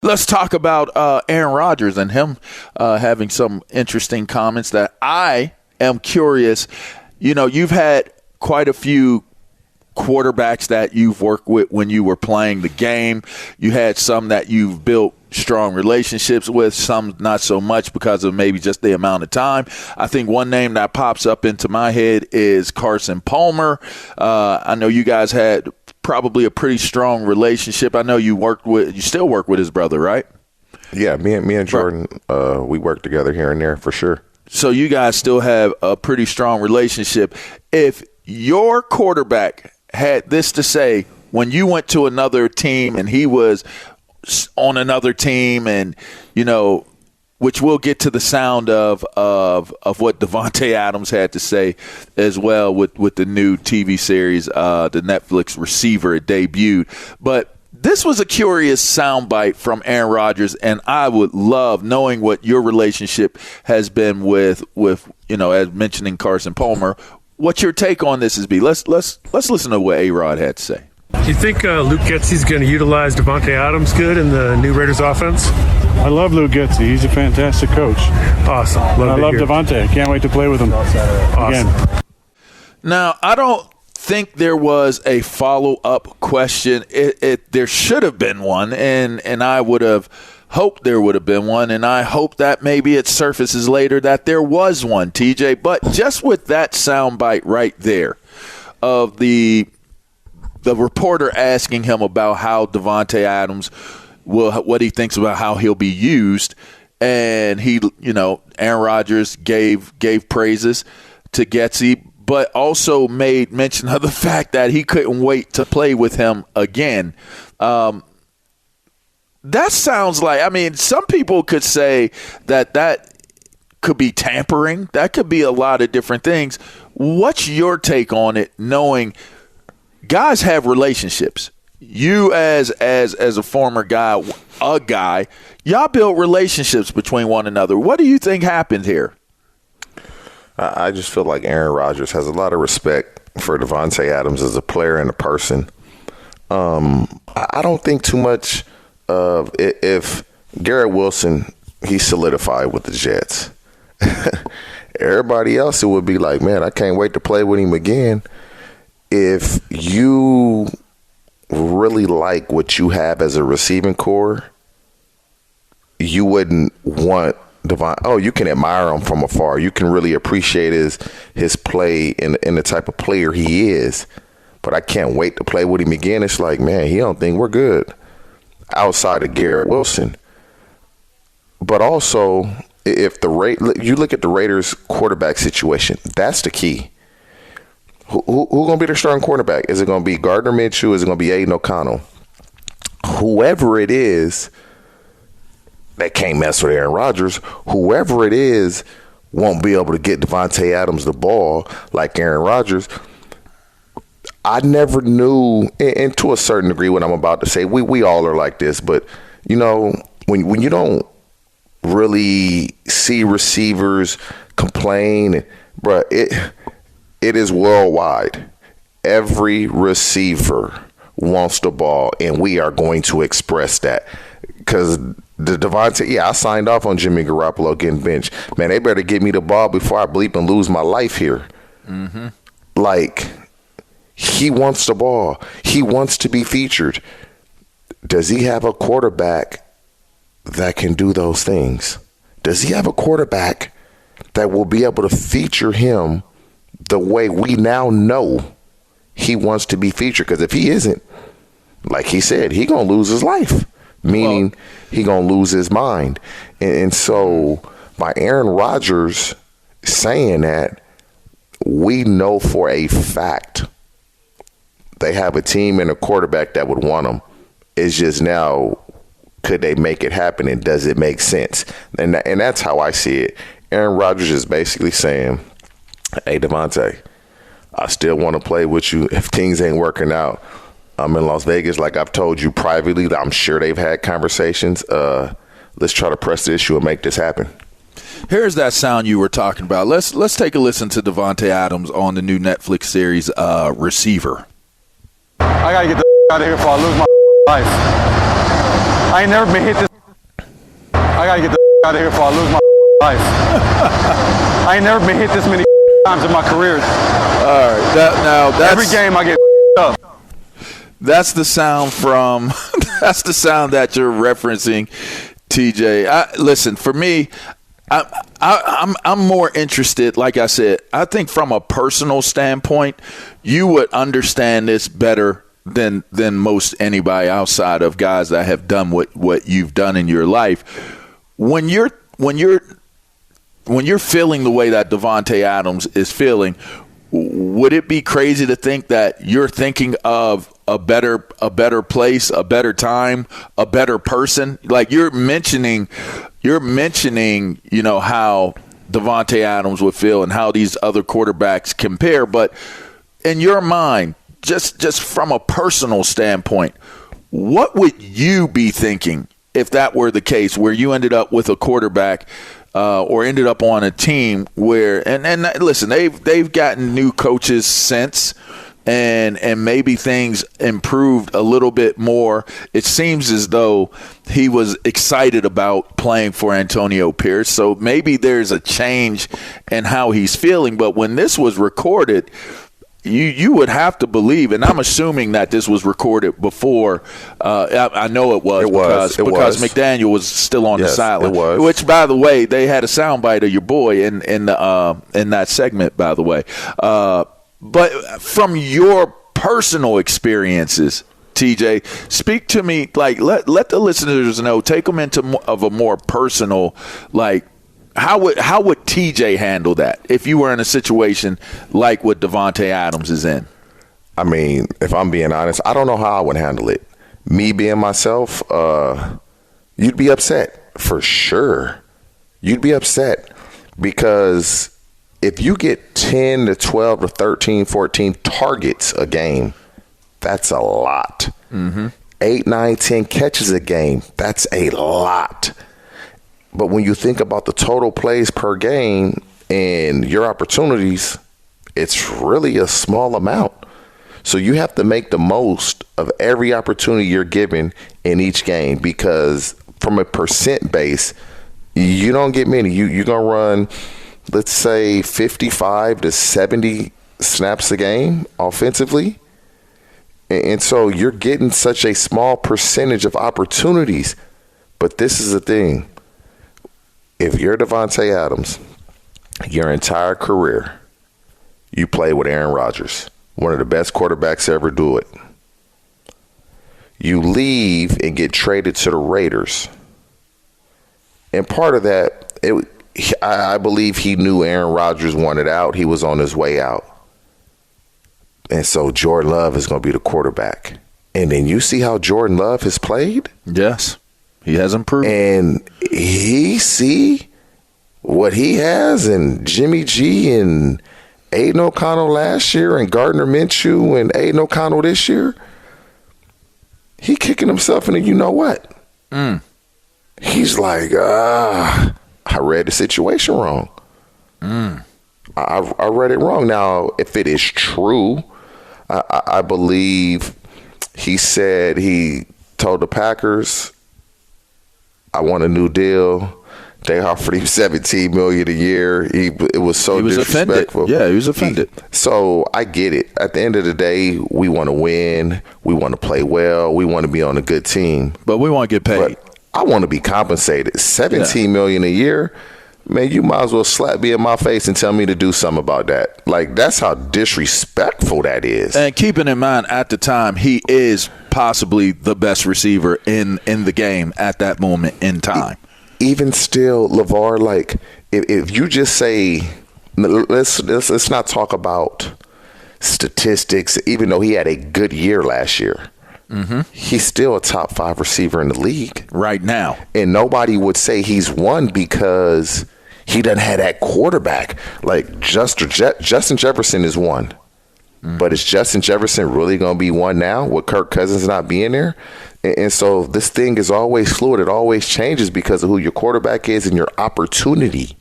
Let's talk about Aaron Rodgers and him having some interesting comments that I am curious. You know, you've had quite a few quarterbacks that you've worked with when you were playing the game. You had some that you've built strong relationships with, some not so much because of maybe just the amount of time. I think one name that pops up into my head is Carson Palmer. I know you guys had probably a pretty strong relationship. I know you still work with his brother, right? Yeah, me and Jordan, we work together here and there for sure. So you guys still have a pretty strong relationship. If your quarterback had this to say when you went to another team and he was on another team, and you know, which we'll get to the sound of what Davante Adams had to say as well with the new TV series, the Netflix Receiver, it debuted. But this was a curious soundbite from Aaron Rodgers, and I would love knowing what your relationship has been with you know, as mentioning Carson Palmer. What your take on this is? Let's listen to what A-Rod had to say. Do you think Luke Getsy's going to utilize Davante Adams good in the new Raiders offense? I love Luke Getsy. He's a fantastic coach. Awesome. I love Davante. I can't wait to play with him again. Now, I don't think there was a follow-up question. There should have been one, and I would have hoped there would have been one, and I hope that maybe it surfaces later that there was one, TJ. But just with that soundbite right there of the reporter asking him about how Davante Adams what he thinks about how he'll be used, and Aaron Rodgers gave praises to Getsy, but also made mention of the fact that he couldn't wait to play with him again. That sounds like, I mean, some people could say that could be tampering. That could be a lot of different things. What's your take on it, knowing guys have relationships? You as a former guy, y'all build relationships between one another. What do you think happened here? I just feel like Aaron Rodgers has a lot of respect for Davante Adams as a player and a person. I don't think too much of if Garrett Wilson, he solidified with the Jets. Everybody else, it would be like, man, I can't wait to play with him again. If you really like what you have as a receiving core, you wouldn't want Davante. Oh, you can admire him from afar. You can really appreciate his play and the type of player he is. But I can't wait to play with him again. It's like, man, he don't think we're good outside of Garrett Wilson. But also, if you look at the Raiders quarterback situation, that's the key. Who going to be their starting quarterback? Is it going to be Gardner Minshew? Is it going to be Aiden O'Connell? Whoever it is, that can't mess with Aaron Rodgers. Whoever it is won't be able to get Davante Adams the ball like Aaron Rodgers. I never knew, and to a certain degree what I'm about to say, we all are like this, but, you know, when you don't really see receivers complain, bro, it is worldwide. Every receiver wants the ball, and we are going to express that. Because the Davante, I signed off on Jimmy Garoppolo getting benched. Man, they better get me the ball before I bleep and lose my life here. Mm-hmm. Like, he wants the ball. He wants to be featured. Does he have a quarterback that can do those things? Does he have a quarterback that will be able to feature him the way we now know he wants to be featured? Because if he isn't, like he said, he going to lose his life, meaning he going to lose his mind. And so by Aaron Rodgers saying that, we know for a fact they have a team and a quarterback that would want him. It's just now, could they make it happen, and does it make sense? And that's how I see it. Aaron Rodgers is basically saying, hey, Davante, I still want to play with you if things ain't working out. I'm in Las Vegas, like I've told you privately. I'm sure they've had conversations. Let's try to press the issue and make this happen. Here's that sound you were talking about. Let's take a listen to Davante Adams on the new Netflix series, Receiver. I got to get the out of here before I lose my life. I ain't never been hit this I got to get the out of here before I lose my life. I ain't never been hit this many times in my career. All right. That's every game I get up. That's the sound from. That's the sound that you're referencing, TJ. Listen, for me, I'm more interested. Like I said, I think from a personal standpoint, you would understand this better than most anybody outside of guys that have done what you've done in your life. When you're feeling the way that Davante Adams is feeling, would it be crazy to think that you're thinking of a better place, a better time, a better person? Like you're mentioning, how Davante Adams would feel and how these other quarterbacks compare. But in your mind, just from a personal standpoint, what would you be thinking if that were the case, where you ended up with a quarterback or ended up on a team where, and listen, they've gotten new coaches since, and maybe things improved a little bit more. It seems as though he was excited about playing for Antonio Pierce, so maybe there's a change in how he's feeling. But when this was recorded, you would have to believe, and I'm assuming that this was recorded before. I know it was because McDaniel was still on the sideline. It was. Which, by the way, they had a soundbite of your boy in that segment. By the way, but from your personal experiences, TJ, speak to me. Like let the listeners know. Take them into of a more personal, like. How would TJ handle that if you were in a situation like what Davante Adams is in? I mean, if I'm being honest, I don't know how I would handle it. Me being myself, you'd be upset for sure. You'd be upset because if you get 10 to 12 to 13, 14 targets a game, that's a lot. 8, 9, 10 catches a game, that's a lot. But when you think about the total plays per game and your opportunities, it's really a small amount. So you have to make the most of every opportunity you're given in each game, because from a percent base, you don't get many. You're going to run, let's say, 55 to 70 snaps a game offensively. And so you're getting such a small percentage of opportunities. But this is the thing. If you're Davante Adams, your entire career, you play with Aaron Rodgers, one of the best quarterbacks to ever do it. You leave and get traded to the Raiders. And part of that, I believe he knew Aaron Rodgers wanted out. He was on his way out. And so Jordan Love is going to be the quarterback. And then you see how Jordan Love has played? Yes. He has improved. And he see what he has in Jimmy G and Aiden O'Connell last year and Gardner Minshew and Aiden O'Connell this year. He kicking himself in the you know what. He's like, I read the situation wrong. I read it wrong. Now, if it is true, I believe he said he told the Packers, I want a new deal. They offered him $17 million a year. It was so disrespectful. Offended. Yeah, he was offended. So I get it. At the end of the day, we want to win. We want to play well. We want to be on a good team. But we want to get paid. But I want to be compensated. $17 million a year. Man, you might as well slap me in my face and tell me to do something about that. Like, that's how disrespectful that is. And keeping in mind, at the time, he is possibly the best receiver in the game at that moment in time. Even still, LaVar, like, if you just say, let's not talk about statistics, even though he had a good year last year. He's still a top 5 receiver in the league right now. And nobody would say he's won because he doesn't have that quarterback. Like Justin Jefferson is one. But is Justin Jefferson really going to be one now with Kirk Cousins not being there? And so this thing is always fluid. It always changes because of who your quarterback is and your opportunity.